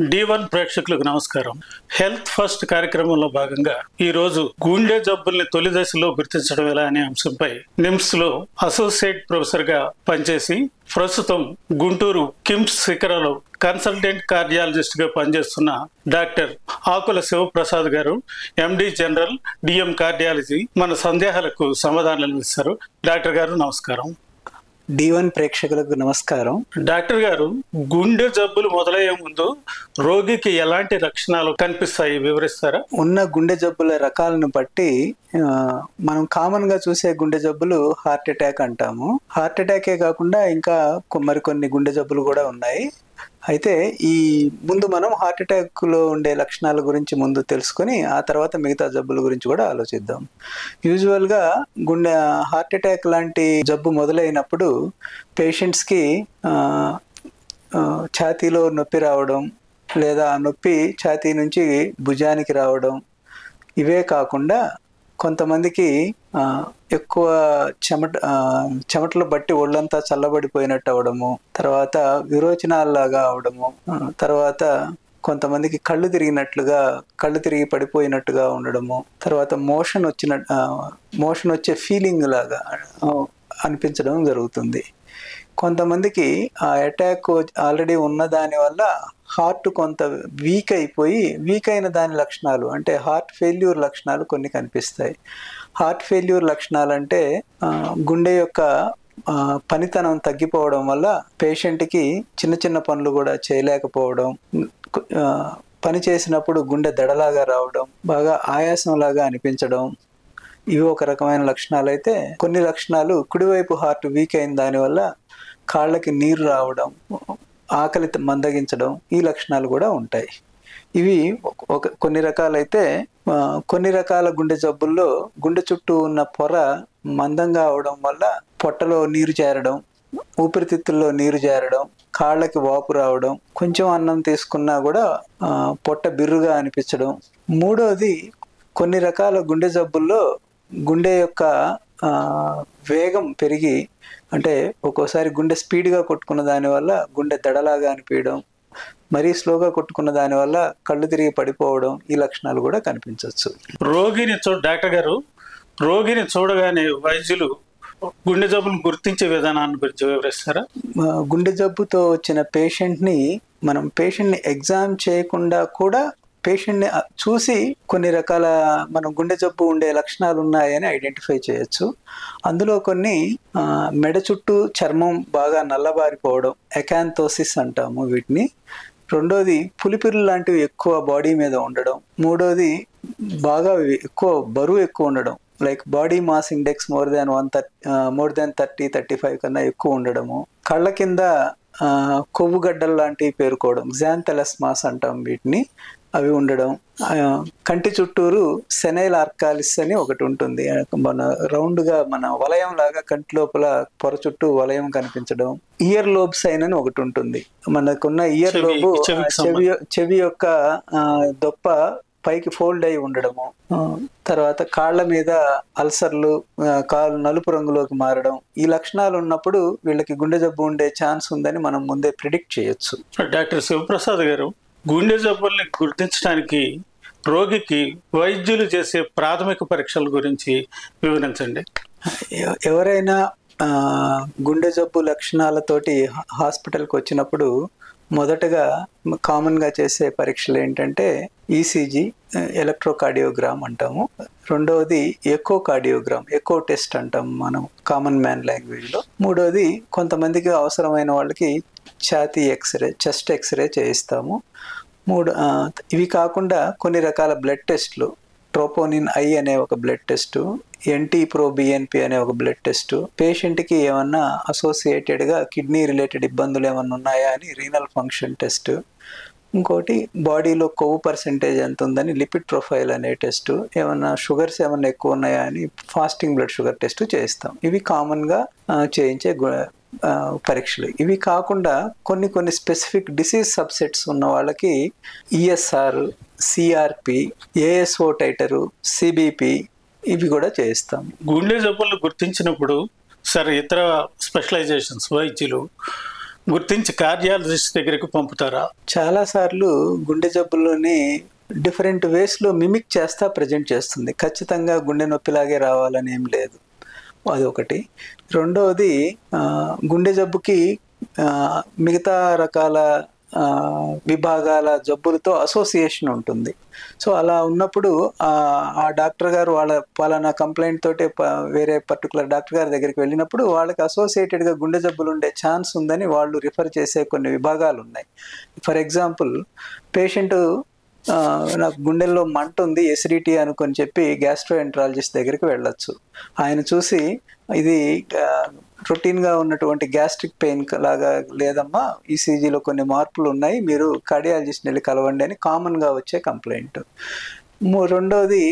D1 ప్రేక్షకులకు నమస్కారం. Health first కార్యక్రమంలో భాగంగా ఈ రోజు గుండె జబ్బుల్ని తొలి దశలో గుర్తించడం ఎలా అనే అంశంపై నిమ్స్ లో అసోసియేట్ ప్రొఫెసర్ గా పనిచేసి ప్రస్తుతం గుంటూరు కిమ్స్ శిఖరలో కన్సల్టెంట్ కార్డియాలజిస్ట్ గా పనిచేస్తున్న డాక్టర్ ఆకుల శివప్రసాద్ గారు, ఎండి జనరల్, డిఎం కార్డియాలజీ, మన సందేహాలకు సమాధానాలు ఇస్తారు. డాక్టర్ గారు నమస్కారం. D1 ప్రేక్షకులకు నమస్కారం. డాక్టర్ గారు, గుండె జబ్బులు మొదలయ్యే ముందు రోగికి ఎలాంటి లక్షణాలు కనిపిస్తాయి వివరిస్తారా? ఉన్న గుండె జబ్బుల రకాలను బట్టి మనం కామన్ గా చూసే గుండె జబ్బులు హార్ట్ అటాక్ అంటాము. హార్ట్ అటాకే కాకుండా ఇంకా మరికొన్ని గుండె జబ్బులు కూడా ఉన్నాయి. అయితే ఈ ముందు మనం హార్ట్ అటాక్ లో ఉండే లక్షణాల గురించి ముందు తెలుసుకొని ఆ తర్వాత మిగతా జబ్బుల గురించి కూడా ఆలోచిద్దాం. యూజువల్ గా హార్ట్ అటాక్ లాంటి జబ్బు మొదలైనప్పుడు పేషెంట్స్ కి ఛాతీలో నొప్పి రావడం, లేదా నొప్పి ఛాతీ నుంచి భుజానికి రావడం, ఇవే కాకుండా కొంతమందికి ఎక్కువ చెమటలు బట్టి ఒళ్ళంతా చల్లబడిపోయినట్టు అవడము, తర్వాత విరోచనాల్లాగా అవడము, తర్వాత కొంతమందికి కళ్ళు తిరిగి పడిపోయినట్టుగా ఉండడము, తర్వాత మోషన్ వచ్చే ఫీలింగ్ లాగా అనిపించడం జరుగుతుంది. కొంతమందికి ఆ అటాక్ ఆల్రెడీ ఉన్న దాని వల్ల హార్ట్ కొంత వీక్ అయిన దాని లక్షణాలు అంటే హార్ట్ ఫెయిల్యూర్ లక్షణాలు కొన్ని కనిపిస్తాయి. హార్ట్ ఫెయిల్యూర్ లక్షణాలు అంటే గుండె యొక్క పనితనం తగ్గిపోవడం వల్ల పేషెంట్కి చిన్న చిన్న పనులు కూడా చేయలేకపోవడం, పని చేసినప్పుడు గుండె దడలాగా రావడం, బాగా ఆయాసంలాగా అనిపించడం, ఇవి ఒక రకమైన లక్షణాలు. అయితే కొన్ని లక్షణాలు కుడివైపు హార్ట్ వీక్ అయిన దానివల్ల కాళ్ళకి నీరు రావడం, ఆకలి మందగించడం, ఈ లక్షణాలు కూడా ఉంటాయి. ఇవి కొన్ని రకాలైతే కొన్ని రకాల గుండె జబ్బుల్లో గుండె చుట్టూ ఉన్న పొర మందంగా అవడం వల్ల పొట్టలో నీరు చేరడం, ఊపిరితిత్తుల్లో నీరు చేరడం, కాళ్ళకి వాపు రావడం, కొంచెం అన్నం తీసుకున్నా కూడా పొట్ట బిర్రుగా అనిపించడం. మూడోది, కొన్ని రకాల గుండె జబ్బుల్లో గుండె యొక్క వేగం పెరిగి, అంటే ఒక్కోసారి గుండె స్పీడ్గా కొట్టుకున్న దానివల్ల గుండె దడలాగా అనిపించడం, మరీ స్లోగా కొట్టుకున్న దానివల్ల కళ్ళు తిరిగి పడిపోవడం, ఈ లక్షణాలు కూడా కనిపించవచ్చు. డాక్టర్ గారు, రోగిని చూడగానే వైద్యులు గుండె జబ్బును గుర్తించే విధానాన్ని గురించి వివరిస్తారా? గుండె జబ్బుతో వచ్చిన పేషెంట్ని ఎగ్జామ్ చేయకుండా కూడా పేషెంట్ని చూసి కొన్ని రకాల మనం గుండె జబ్బు ఉండే లక్షణాలు ఉన్నాయని ఐడెంటిఫై చేయొచ్చు. అందులో కొన్ని మెడ చుట్టూ చర్మం బాగా నల్లబారిపోవడం, ఎకాంతోసిస్ అంటాము వీటిని. రెండోది, పులిపిర్లు లాంటివి ఎక్కువ బాడీ మీద ఉండడం. మూడోది, బాగా బరువు ఎక్కువ ఉండడం, like body mass index more than 30-35 కన్నా ఎక్కువ ఉండడము. కళ్ళ కింద కొవ్వు గడ్డలు లాంటివి పేరుకోవడం, గ్జాంథెలస్మాస్ అంటాం వీటిని, అవి ఉండడం. కంటి చుట్టూరు సెనైల్ ఆర్కాలిస్ అని ఒకటి ఉంటుంది, మన రౌండ్గా మన వలయం లాగా కంటి లోపల పొర చుట్టూ వలయం కనిపించడం. ఇయర్ లోబ్ సైన్ అని ఒకటి ఉంటుంది. మనకున్న ఇయర్ లోబు చెవి యొక్క దొప్ప పైకి ఫోల్డ్ అయి ఉండడము. తర్వాత కాళ్ళ మీద అల్సర్లు, కాళ్ళు నలుపు రంగులోకి మారడం, ఈ లక్షణాలు ఉన్నప్పుడు వీళ్ళకి గుండె జబ్బు ఉండే ఛాన్స్ ఉందని మనం ముందే ప్రిడిక్ట్ చేయొచ్చు. డాక్టర్ శివప్రసాద్ గారు, గుండె జబ్బుల్ని గుర్తించడానికి రోగికి వైద్యులు చేసే ప్రాథమిక పరీక్షల గురించి వివరించండి. ఎవరైనా గుండె జబ్బు లక్షణాలతోటి హాస్పిటల్కి వచ్చినప్పుడు మొదటగా కామన్గా చేసే పరీక్షలు ఏంటంటే ఈసీజీ, ఎలక్ట్రోకార్డియోగ్రామ్ అంటాము. రెండవది ఎకోకార్డియోగ్రామ్, ఎకో టెస్ట్ అంటాము మనం కామన్ మ్యాన్ లాంగ్వేజ్లో. మూడవది, కొంతమందికి అవసరమైన వాళ్ళకి ఛాతీ ఎక్స్రే, చెస్ట్ ఎక్స్రే చేయిస్తాము. ఇవి కాకుండా కొన్ని రకాల బ్లడ్ టెస్ట్లు, ట్రోపోనిన్ ఐ అనే ఒక బ్లడ్ టెస్టు, NT-proBNP అనే ఒక బ్లడ్ టెస్టు, పేషెంట్కి ఏమన్నా అసోసియేటెడ్గా కిడ్నీ రిలేటెడ్ ఇబ్బందులు ఏమన్నా ఉన్నాయా అని రీనల్ ఫంక్షన్ టెస్టు, ఇంకోటి బాడీలో కొవ్వు పర్సెంటేజ్ ఎంత ఉందని లిపిడ్ ప్రొఫైల్ అనే టెస్టు, ఏమన్నా షుగర్స్ ఏమన్నా ఎక్కువ ఉన్నాయా అని ఫాస్టింగ్ బ్లడ్ షుగర్ టెస్టు చేయిస్తాం. ఇవి కామన్గా చేయించే పరీక్షలు. ఇవి కాకుండా కొన్ని స్పెసిఫిక్ డిసీజ్ సబ్సెట్స్ ఉన్న వాళ్ళకి ESR, CRP, ASO టైటరు, CBP ఇవి కూడా చేయిస్తాం. గుండె జబ్బులను గుర్తించినప్పుడు ఇతర స్పెషలైజేషన్స్ వైద్యులు గుర్తించి కార్డియాలజిస్ట్ దగ్గరికి పంపుతారా? చాలా సార్లు గుండె జబ్బుల్లోని డిఫరెంట్ వేస్లో మిమిక్ చేస్తా ప్రజెంట్ చేస్తుంది. ఖచ్చితంగా గుండె నొప్పిలాగే రావాలని ఏం లేదు. అదొకటి. రెండవది గుండె జబ్బుకి మిగతా రకాల విభాగాల జబ్బులతో అసోసియేషన్ ఉంటుంది. సో అలా ఉన్నప్పుడు ఆ డాక్టర్ గారు వాళ్ళ పలానా కంప్లైంట్ తోటి వేరే పర్టికులర్ డాక్టర్ గారి దగ్గరికి వెళ్ళినప్పుడు వాళ్ళకి అసోసియేటెడ్గా గుండె జబ్బులు ఉండే ఛాన్స్ ఉందని వాళ్ళు రిఫర్ చేసే కొన్ని విభాగాలు ఉన్నాయి. ఫర్ ఎగ్జాంపుల్, పేషెంట్ నాకు గుండెల్లో మంట ఉంది, ఎసిడిటీ అనుకొని చెప్పి గ్యాస్ట్రోఎంట్రాలజిస్ట్ దగ్గరికి వెళ్ళొచ్చు. ఆయన చూసి ఇది రొటీన్గా ఉన్నటువంటి గ్యాస్ట్రిక్ పెయిన్ లాగా లేదమ్మా, ఈసీజీలో కొన్ని మార్పులు ఉన్నాయి, మీరు కార్డియాలజిస్ట్ని వెళ్ళి కలవండి అని కామన్గా వచ్చే కంప్లైంట్. రెండోది,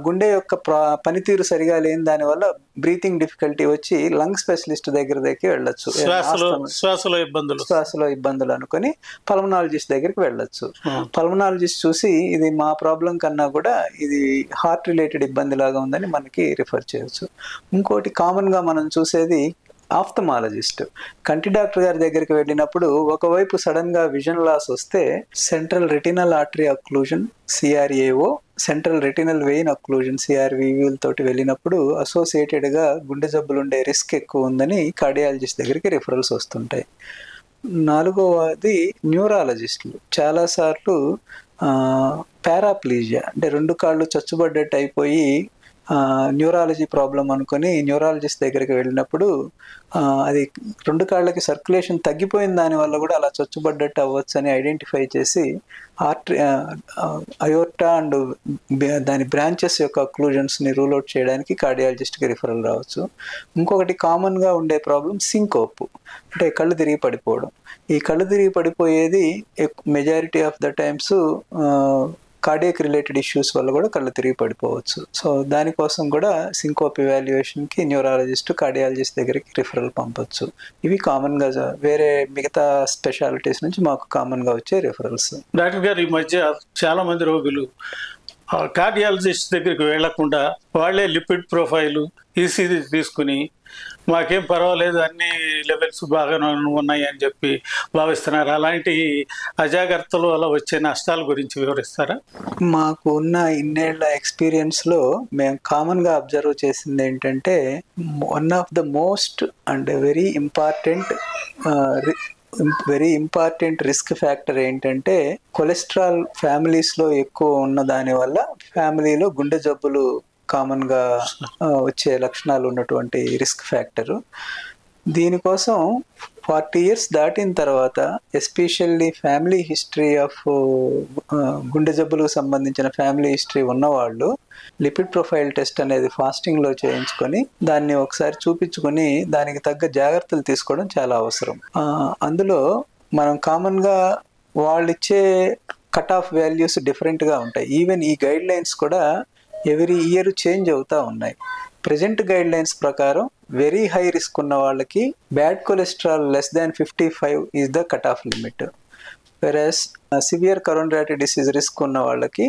గుండె యొక్క పనితీరు సరిగా లేని దానివల్ల బ్రీతింగ్ డిఫికల్టీ వచ్చి లంగ్ స్పెషలిస్ట్ దగ్గరికి వెళ్ళొచ్చు. శ్వాసలో ఇబ్బందులు అనుకొని పల్మనాలజిస్ట్ దగ్గరికి వెళ్ళొచ్చు. పల్మనాలజిస్ట్ చూసి ఇది మా ప్రాబ్లం కన్నా కూడా ఇది హార్ట్ రిలేటెడ్ ఇబ్బంది లాగా ఉందని మనకి రిఫర్ చేయొచ్చు. ఇంకోటి కామన్గా మనం చూసేది ఆఫ్థమాలజిస్ట్. కంటి డాక్టర్ గారి దగ్గరికి వెళ్ళినప్పుడు ఒకవైపు సడన్ గా విజన్ లాస్ వస్తే central retinal artery occlusion CRAO, central retinal vein occlusion CRVV తోటి వెళ్ళినప్పుడు అసోసియేటెడ్ గా గుండె జబ్బులు ఉండే రిస్క్ ఎక్కువ ఉందని కార్డియాలజిస్ట్ దగ్గరికి రిఫరల్స్ వస్తుంటాయి. నాలుగవది న్యూరాలజిస్టులు. చాలాసార్లు పారాప్లీజియా అంటే రెండు కాళ్ళు చచ్చుబడ్డట్టు అయిపోయి న్యూరాలజీ ప్రాబ్లం అనుకొని న్యూరాలజిస్ట్ దగ్గరికి వెళ్ళినప్పుడు అది రెండు కాళ్ళకి సర్క్యులేషన్ తగ్గిపోయిన దానివల్ల కూడా అలా చచ్చుబడ్డట్టు అవ్వచ్చు అని ఐడెంటిఫై చేసి అయోర్టా అండ్ దాని బ్రాంచెస్ యొక్క అక్లూజన్స్ని రూల్ అవుట్ చేయడానికి కార్డియాలజిస్ట్కి రిఫరల్ రావచ్చు. ఇంకొకటి కామన్గా ఉండే ప్రాబ్లం సింకోప్, అంటే కళ్ళు తిరిగి పడిపోవడం. ఈ కళ్ళు తిరిగి పడిపోయేది majority of the times cardiac related issues వల్ల కూడా కళ్ళు తిరిగి పడిపోవచ్చు. సో దానికోసం కూడా సింకోప్ ఇవాల్యుయేషన్కి న్యూరాలజిస్ట్, కార్డియాలజిస్ట్ దగ్గరికి రిఫరల్ పంపొచ్చు. ఇవి కామన్గా వేరే మిగతా స్పెషాలిటీస్ నుంచి మాకు కామన్గా వచ్చే రిఫరల్స్. డాక్టర్ గారు, ఈ మధ్య చాలా మంది రోగులు కార్డియాలజిస్ట్ దగ్గరికి వెళ్లకుండా వాళ్ళే లిపిడ్ ప్రొఫైలు, ఈసీజీ తీసుకుని మాకేం పర్వాలేదు, అన్ని లెవెల్స్ బాగానే ఉన్నాయి అని చెప్పి భావిస్తున్నారు. అలాంటి అజాగ్రత్తల వల్ల వచ్చే నష్టాల గురించి వివరిస్తారా? మాకు ఉన్న ఇన్నేళ్ల ఎక్స్పీరియన్స్లో మేము కామన్గా అబ్జర్వ్ చేసింది ఏంటంటే, one of the most and very important risk factor ఏంటంటే కొలెస్ట్రాల్ ఫ్యామిలీస్లో ఎక్కువ ఉన్న దాని వల్ల ఫ్యామిలీలో గుండె జబ్బులు కామన్గా వచ్చే లక్షణాలు ఉన్నటువంటి రిస్క్ ఫ్యాక్టరు. దీనికోసం 40 years దాటిన తర్వాత ఎస్పెషల్లీ ఫ్యామిలీ హిస్టరీ ఆఫ్ గుండె జబ్బులకు సంబంధించిన ఫ్యామిలీ హిస్టరీ ఉన్నవాళ్ళు లిపిడ్ ప్రొఫైల్ టెస్ట్ అనేది ఫాస్టింగ్లో చేయించుకొని దాన్ని ఒకసారి చూపించుకొని దానికి తగ్గ జాగ్రత్తలు తీసుకోవడం చాలా అవసరం. అందులో మనం కామన్గా వాళ్ళు ఇచ్చే కట్ ఆఫ్ వాల్యూస్ డిఫరెంట్గా ఉంటాయి. ఈవెన్ ఈ గైడ్ లైన్స్ కూడా ఎవ్రీ ఇయర్ చేంజ్ అవుతూ ఉన్నాయి. ప్రజెంట్ గైడ్ లైన్స్ ప్రకారం వెరీ హై రిస్క్ ఉన్న వాళ్ళకి bad cholesterol less than 55 is the cut off limit. వెరాస్ severe coronary artery disease risk ఉన్న వాళ్ళకి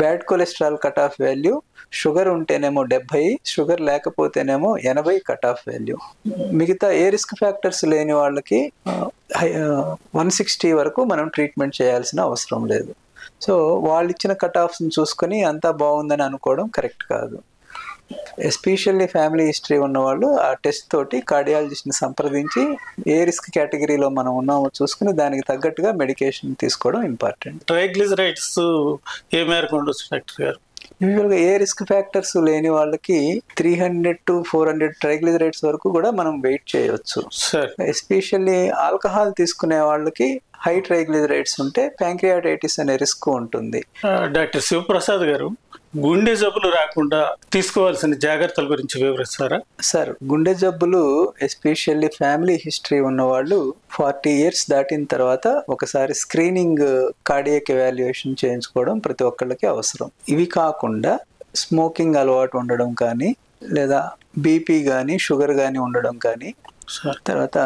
bad cholesterol cut off value sugar ఉంటేనేమో 70, sugar లేకపోతేనేమో 80 cut off value. మిగతా ఏ risk factors లేని వాళ్ళకి 160 వరకు మనం ట్రీట్మెంట్ చేయాల్సిన అవసరం లేదు. సో వాళ్ళు ఇచ్చిన కట్ ఆఫ్స్ని చూసుకొని అంతా బాగుందని అనుకోవడం కరెక్ట్ కాదు. ఎస్పెషల్లీ ఫ్యామిలీ హిస్టరీ ఉన్నవాళ్ళు ఆ టెస్ట్ తోటి కార్డియాలజిస్ట్ని సంప్రదించి ఏ రిస్క్ కేటగిరీలో మనం ఉన్నామో చూసుకుని దానికి తగ్గట్టుగా మెడికేషన్ తీసుకోవడం ఇంపార్టెంట్. ట్రైగ్లిజరైడ్స్ ఏ మేరకు ఉండొచ్చు డాక్టర్ గారు? యూజువల్గా ఏ రిస్క్ ఫ్యాక్టర్స్ లేని వాళ్ళకి 300 to 400 ట్రైగ్లిజరైడ్స్ వరకు కూడా మనం వెయిట్ చేయవచ్చు. ఎస్పెషల్లీ ఆల్కహాల్ తీసుకునే వాళ్ళకి హై ట్రైగ్లిజరైడ్స్ ఉంటే ప్యాంక్రియాటైటిస్ అనే రిస్క్ ఉంటుంది. డాక్టర్ శివప్రసాద్ గారు, గుండె జబ్బులు రాకుండా తీసుకోవాల్సిన జాగ్రత్తల గురించి వివరిస్తారా? సార్, గుండె జబ్బులు ఎస్పెషల్లీ ఫ్యామిలీ హిస్టరీ ఉన్నవాళ్ళు 40 years దాటిన తర్వాత ఒకసారి స్క్రీనింగ్ కార్డియక్ ఎవాల్యుయేషన్ చేయించుకోవడం ప్రతి ఒక్కళ్ళకి అవసరం. ఇవి కాకుండా స్మోకింగ్ అలవాటు ఉండడం కానీ, లేదా బీపీ కానీ, షుగర్ కానీ ఉండడం కానీ, తర్వాత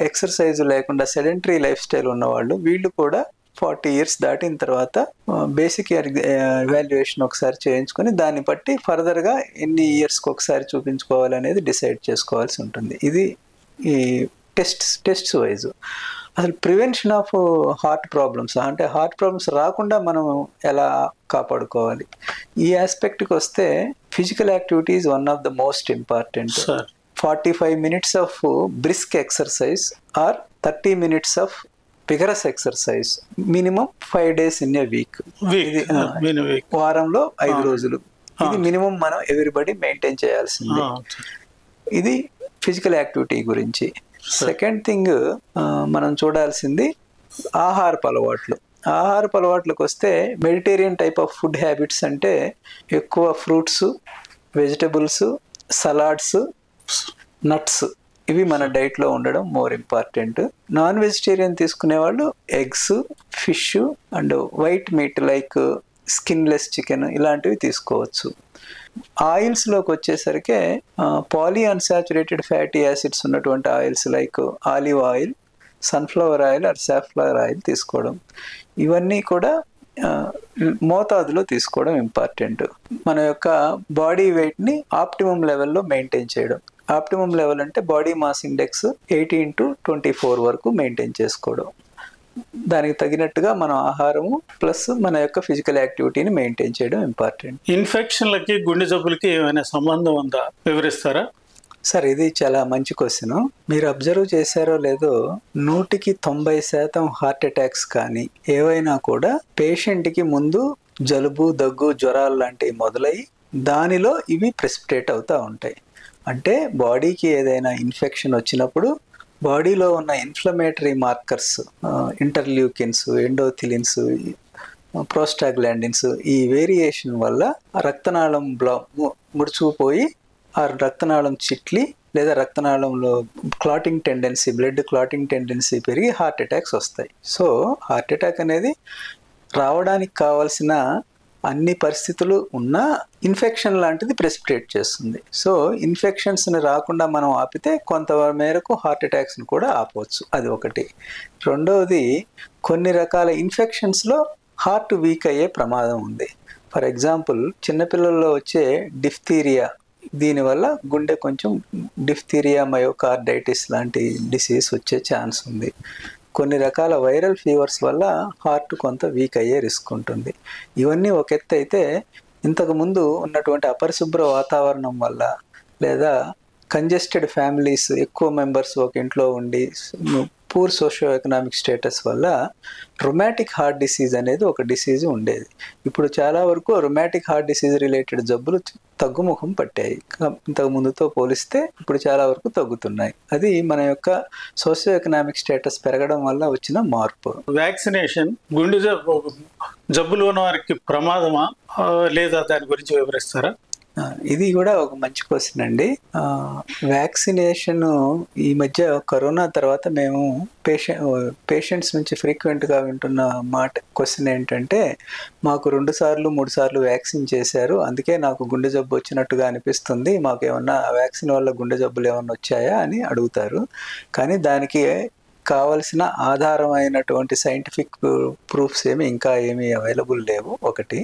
ఎక్సర్సైజ్ లేకుండా సెడెంటరీ లైఫ్ స్టైల్ ఉన్నవాళ్ళు, వీళ్ళు కూడా 40 years దాటిన తర్వాత బేసిక్ ఎవాల్యుయేషన్ ఒకసారి చేయించుకొని దాన్ని బట్టి ఫర్దర్గా ఎన్ని ఇయర్స్కి ఒకసారి చూపించుకోవాలనేది డిసైడ్ చేసుకోవాల్సి ఉంటుంది. ఇది ఈ టెస్ట్స్ వైజ్. అసలు ప్రివెన్షన్ ఆఫ్ హార్ట్ ప్రాబ్లమ్స్, అంటే హార్ట్ ప్రాబ్లమ్స్ రాకుండా మనం ఎలా కాపాడుకోవాలి, ఈ ఆస్పెక్ట్కి వస్తే physical activity is one of the most important. 45 minutes of brisk exercise or 30 minutes of vigorous exercise, minimum 5 days in a week. వారంలో 5 రోజులు, ఇది మినిమం మనం ఎవ్రీబడి మెయింటైన్ చేయాల్సింది. ఇది ఫిజికల్ యాక్టివిటీ గురించి. సెకండ్ థింగ్ మనం చూడాల్సింది ఆహారపు అలవాట్లు. ఆహారపు అలవాట్లకు వస్తే Mediterranean type of food habits అంటే ఎక్కువ ఫ్రూట్స్, వెజిటబుల్స్, సలాడ్స్, నట్స్, ఇవి మన డైట్లో ఉండడం మోర్ ఇంపార్టెంట్. నాన్ వెజిటేరియన్ తీసుకునే వాళ్ళు eggs, fish and white meet like skinless chicken ఇలాంటివి తీసుకోవచ్చు. ఆయిల్స్లోకి వచ్చేసరికి పాలీ అన్సాచురేటెడ్ ఫ్యాటీ యాసిడ్స్ ఉన్నటువంటి oils like olive oil, sunflower oil are safflower oil తీసుకోవడం, ఇవన్నీ కూడా మోతాదులో తీసుకోవడం ఇంపార్టెంట్. మన యొక్క బాడీ వెయిట్ని ఆప్టిమం లెవెల్లో మెయింటైన్ చేయడం. ఆప్టిమం లెవెల్ అంటే బాడీ మాస్ ఇండెక్స్ 18-24 వరకు మెయింటైన్ చేసుకోవడం. దానికి తగినట్టుగా మన ఆహారము ప్లస్ మన యొక్క ఫిజికల్ యాక్టివిటీని మెయింటైన్ చేయడం ఇంపార్టెంట్. ఇన్ఫెక్షన్లకి గుండె జబ్బులకి ఏమైనా సంబంధం ఉందా, వివరిస్తారా? సార్, ఇది చాలా మంచి క్వశ్చన్. మీరు అబ్జర్వ్ చేశారో లేదో, 100% హార్ట్ అటాక్స్ కానీ ఏవైనా కూడా పేషెంట్కి ముందు జలుబు, దగ్గు, జ్వరాలు లాంటివి మొదలై దానిలో ఇవి ప్రెసిపిటేట్ అవుతూ ఉంటాయి. అంటే బాడీకి ఏదైనా ఇన్ఫెక్షన్ వచ్చినప్పుడు బాడీలో ఉన్న inflammatory markers, interleukins, endothelins, prostaglandins, ఈ వేరియేషన్ వల్ల రక్తనాళం ముడుచుకుపోయి ఆ రక్తనాళం చిట్లి లేదా రక్తనాళంలో clotting tendency, blood clotting tendency పెరిగి హార్ట్ అటాక్స్ వస్తాయి. సో హార్ట్ అటాక్ అనేది రావడానికి కావాల్సిన అన్ని పరిస్థితులు ఉన్నా ఇన్ఫెక్షన్ లాంటిది ప్రెసిపిటేట్ చేస్తుంది. సో ఇన్ఫెక్షన్స్ని రాకుండా మనం ఆపితే కొంత మేరకు హార్ట్ అటాక్స్ని కూడా ఆపవచ్చు. అది ఒకటి. రెండవది, కొన్ని రకాల ఇన్ఫెక్షన్స్లో హార్ట్ వీక్ అయ్యే ప్రమాదం ఉంది. ఫర్ ఎగ్జాంపుల్, చిన్నపిల్లల్లో వచ్చే డిఫ్తీరియా, దీనివల్ల గుండె కొంచెం డిఫ్తీరియా, మయోకార్డైటిస్ లాంటి డిసీజ్ వచ్చే ఛాన్స్ ఉంది. కొన్ని రకాల వైరల్ ఫీవర్స్ వల్ల హార్ట్ కొంత వీక్ అయ్యే రిస్క్ ఉంటుంది. ఇవన్నీ ఒక ఎత్తు అయితే, ఇంతకుముందు ఉన్నటువంటి అపరిశుభ్ర వాతావరణం వల్ల లేదా కంజెస్టెడ్ ఫ్యామిలీస్, ఎక్కువ మెంబర్స్ ఒక ఇంట్లో ఉండి పూర్ సోషియో ఎకనామిక్ స్టేటస్ వల్ల రొమాటిక్ హార్ట్ డిసీజ్ అనేది ఒక డిసీజ్ ఉండేది. ఇప్పుడు చాలా వరకు రొమాటిక్ హార్ట్ డిసీజ్ రిలేటెడ్ జబ్బులు తగ్గుముఖం పట్టాయి. ఇంతకు ముందుతో పోలిస్తే ఇప్పుడు చాలా వరకు తగ్గుతున్నాయి. అది మన యొక్క సోషియో ఎకనామిక్ స్టేటస్ పెరగడం వల్ల వచ్చిన మార్పు. వ్యాక్సినేషన్ గుండె జబ్బులు ఉన్న వారికి ప్రమాదమా లేదా, దాని గురించి వివరిస్తారా? ఇది కూడా ఒక మంచి క్వశ్చన్ అండి. వ్యాక్సినేషన్ ఈ మధ్య కరోనా తర్వాత మేము పేషెంట్స్ నుంచి ఫ్రీక్వెంట్గా వింటున్న క్వశ్చన్ ఏంటంటే, మాకు 2 సార్లు 3 సార్లు వ్యాక్సిన్ చేశారు, అందుకే నాకు గుండె జబ్బు వచ్చినట్టుగా అనిపిస్తుంది, మాకు ఏమన్నా వ్యాక్సిన్ వల్ల గుండె జబ్బులు ఏమన్నా వచ్చాయా అని అడుగుతారు. కానీ దానికి కావలసిన ఆధారమైనటువంటి సైంటిఫిక్ ప్రూఫ్స్ ఇంకా ఏమీ అవైలబుల్ లేవు, ఒకటి.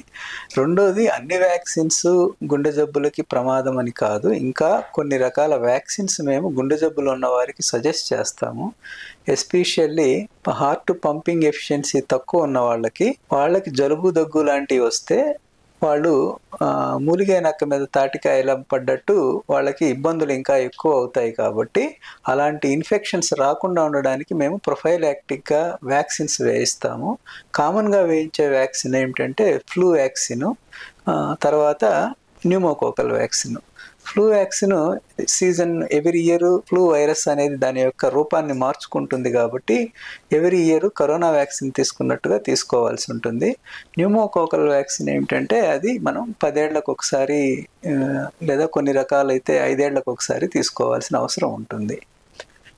రెండోది, అన్ని వ్యాక్సిన్స్ గుండె జబ్బులకి ప్రమాదం అని కాదు. ఇంకా కొన్ని రకాల వ్యాక్సిన్స్ మేము గుండె జబ్బులు ఉన్న వారికి సజెస్ట్ చేస్తాము. ఎస్పెషల్లీ హార్ట్ పంపింగ్ ఎఫిషియన్సీ తక్కువ ఉన్న వాళ్ళకి జలుబు, దగ్గు లాంటివి వస్తే వాళ్ళు మూలిగే నక్క మీద తాటికాయల పడ్డట్టు వాళ్ళకి ఇబ్బందులు ఇంకా ఎక్కువ అవుతాయి. కాబట్టి అలాంటి ఇన్ఫెక్షన్స్ రాకుండా ఉండడానికి మేము ప్రొఫైలాక్టిక్గా వ్యాక్సిన్స్ వేయిస్తాము. కామన్గా వేయించే వ్యాక్సిన్ ఏమిటంటే ఫ్లూ వ్యాక్సిన్, తర్వాత pneumococcal vaccine. Flu vaccine season every year flu virus అనేది దాని యొక్క రూపాన్ని మార్చుకుంటుంది కాబట్టి ఎవ్రీ ఇయర్ కరోనా వ్యాక్సిన్ తీసుకున్నట్టుగా తీసుకోవాల్సి ఉంటుంది. న్యూమోకోకల్ వ్యాక్సిన్ ఏమిటంటే అది మనం 10 ఏళ్లకు ఒకసారి లేదా కొన్ని రకాలైతే 5 ఏళ్లకు ఒకసారి తీసుకోవాల్సిన అవసరం ఉంటుంది.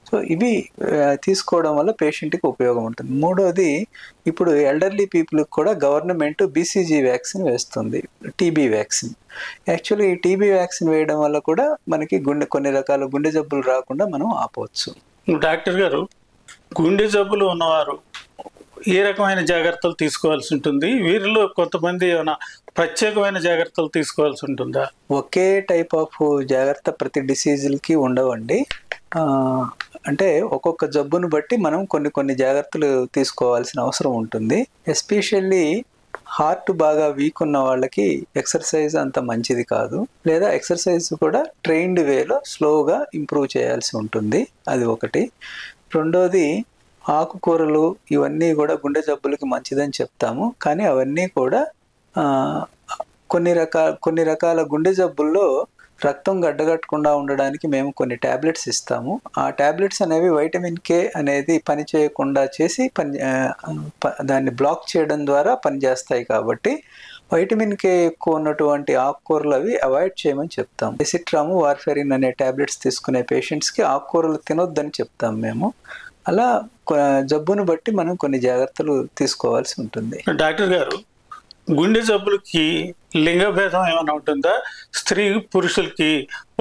సో ఇవి తీసుకోవడం వల్ల పేషెంట్కి ఉపయోగం ఉంటుంది. మూడోది, ఇప్పుడు ఎల్డర్లీ పీపుల్కి కూడా గవర్నమెంట్ బీసీజీ వ్యాక్సిన్ వేస్తుంది, టీబీ వ్యాక్సిన్. యాక్చువల్లీ ఈ టీబీ వ్యాక్సిన్ వేయడం వల్ల కూడా మనకి కొన్ని రకాల గుండె జబ్బులు రాకుండా మనం ఆపవచ్చు. డాక్టర్ గారు, గుండె జబ్బులు ఉన్నవారు ఏ రకమైన జాగ్రత్తలు తీసుకోవాల్సి ఉంటుంది? వీరిలో కొంతమంది ఏమైనా ప్రత్యేకమైన జాగ్రత్తలు తీసుకోవాల్సి ఉంటుందా? ఒకే టైప్ ఆఫ్ జాగ్రత్త ప్రతి డిసీజులకి ఉండవండి. అంటే ఒక్కొక్క జబ్బును బట్టి మనం కొన్ని కొన్ని జాగ్రత్తలు తీసుకోవాల్సిన అవసరం ఉంటుంది. ఎస్పెషల్లీ హార్ట్ బాగా వీక్ ఉన్న వాళ్ళకి ఎక్సర్సైజ్ అంత మంచిది కాదు, లేదా ఎక్సర్సైజ్ కూడా ట్రైన్డ్ వేలో స్లోగా ఇంప్రూవ్ చేయాల్సి ఉంటుంది. అది ఒకటి. రెండోది, ఆకుకూరలు ఇవన్నీ కూడా గుండె జబ్బులకి మంచిదని చెప్తాము, కానీ అవన్నీ కూడా కొన్ని రకాల గుండె జబ్బుల్లో రక్తం గడ్డగట్టకుండా ఉండడానికి మేము కొన్ని ట్యాబ్లెట్స్ ఇస్తాము. ఆ ట్యాబ్లెట్స్ అనేవి వైటమిన్ కే అనేది పని చేయకుండా చేసి దాన్ని బ్లాక్ చేయడం ద్వారా పనిచేస్తాయి. కాబట్టి వైటమిన్ కే ఎక్కువ ఉన్నటువంటి ఆకుకూరలు అవి అవాయిడ్ చేయమని చెప్తాం. ఎసిట్రాము, వార్ఫెరిన్ అనే ట్యాబ్లెట్స్ తీసుకునే పేషెంట్స్కి ఆకుకూరలు తినొద్దని చెప్తాం మేము. అలా జబ్బును బట్టి మనం కొన్ని జాగ్రత్తలు తీసుకోవాల్సి ఉంటుంది. డాక్టర్ గారు, గుండె జబ్బులకి లింగ భేదం ఏమైనా ఉంటుందా? స్త్రీ పురుషులకి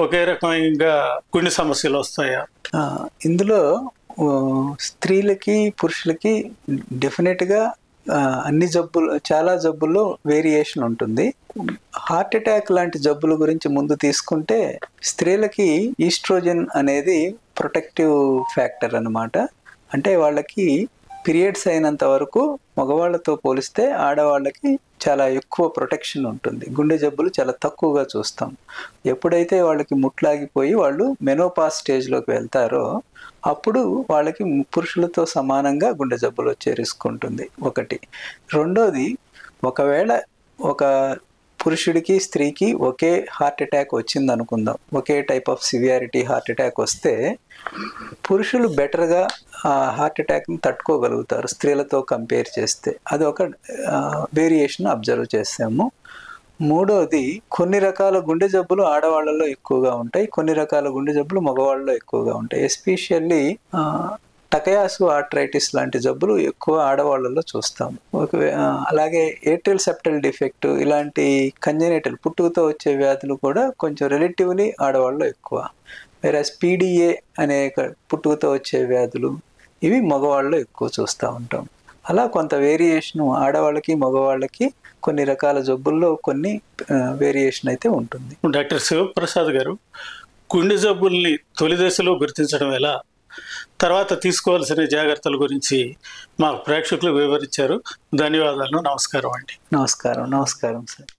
ఒకే రకమైన గుండె సమస్యలు వస్తాయా? ఇందులో స్త్రీలకి పురుషులకి డెఫినెట్గా చాలా జబ్బుల్లో వేరియేషన్ ఉంటుంది. హార్ట్ అటాక్ లాంటి జబ్బుల గురించి ముందు తీసుకుంటే, స్త్రీలకి ఈస్ట్రోజన్ అనేది ప్రొటెక్టివ్ ఫ్యాక్టర్ అన్నమాట. అంటే వాళ్ళకి పీరియడ్స్ అయినంత వరకు మగవాళ్ళతో పోలిస్తే ఆడవాళ్ళకి చాలా ఎక్కువ ప్రొటెక్షన్ ఉంటుంది. గుండె జబ్బులు చాలా తక్కువగా చూస్తాం. ఎప్పుడైతే వాళ్ళకి ముట్లాగిపోయి వాళ్ళు మెనోపాస్ స్టేజ్లోకి వెళ్తారో అప్పుడు వాళ్ళకి పురుషులతో సమానంగా గుండె జబ్బులు వచ్చే రిస్క్ ఉంటుంది, ఒకటి. రెండోది, ఒకవేళ ఒక పురుషుడికి స్త్రీకి ఒకే హార్ట్ అటాక్ వచ్చింది అనుకుందాం, ఒకే type of severity heart attack వస్తే పురుషులు బెటర్గా ఆ హార్ట్ అటాక్ని తట్టుకోగలుగుతారు స్త్రీలతో కంపేర్ చేస్తే. అది ఒక వేరియేషన్ అబ్జర్వ్ చేసాము. మూడోది, కొన్ని రకాల గుండె జబ్బులు ఆడవాళ్ళలో ఎక్కువగా ఉంటాయి, కొన్ని రకాల గుండె జబ్బులు మగవాళ్ళలో ఎక్కువగా ఉంటాయి. ఎస్పెషల్లీ టకయాసు ఆర్థరైటిస్ లాంటి జబ్బులు ఎక్కువ ఆడవాళ్ళలో చూస్తాం. అలాగే ఏట్రియల్ సెప్టల్ డిఫెక్ట్ ఇలాంటి కంజెనిటల్ పుట్టుకతో వచ్చే వ్యాధులు కూడా కొంచెం రిలేటివ్లీ ఆడవాళ్ళలో ఎక్కువ. వేరే పీడిఏ అనే పుట్టుకతో వచ్చే వ్యాధులు ఇవి మగవాళ్ళలో ఎక్కువ చూస్తూ ఉంటాం. అలా కొంత వేరియేషన్ ఆడవాళ్ళకి మగవాళ్ళకి కొన్ని రకాల జబ్బుల్లో కొన్ని వేరియేషన్ అయితే ఉంటుంది. డాక్టర్ శివప్రసాద్ గారు, గుండె జబ్బుల్ని తొలి దశలో గుర్తించడం ఎలా, తర్వాత తీసుకోవాల్సిన జాగ్రత్తల గురించి మా ప్రేక్షకులు వివరించారు. ధన్యవాదాలు. నమస్కారం అండి. నమస్కారం సార్.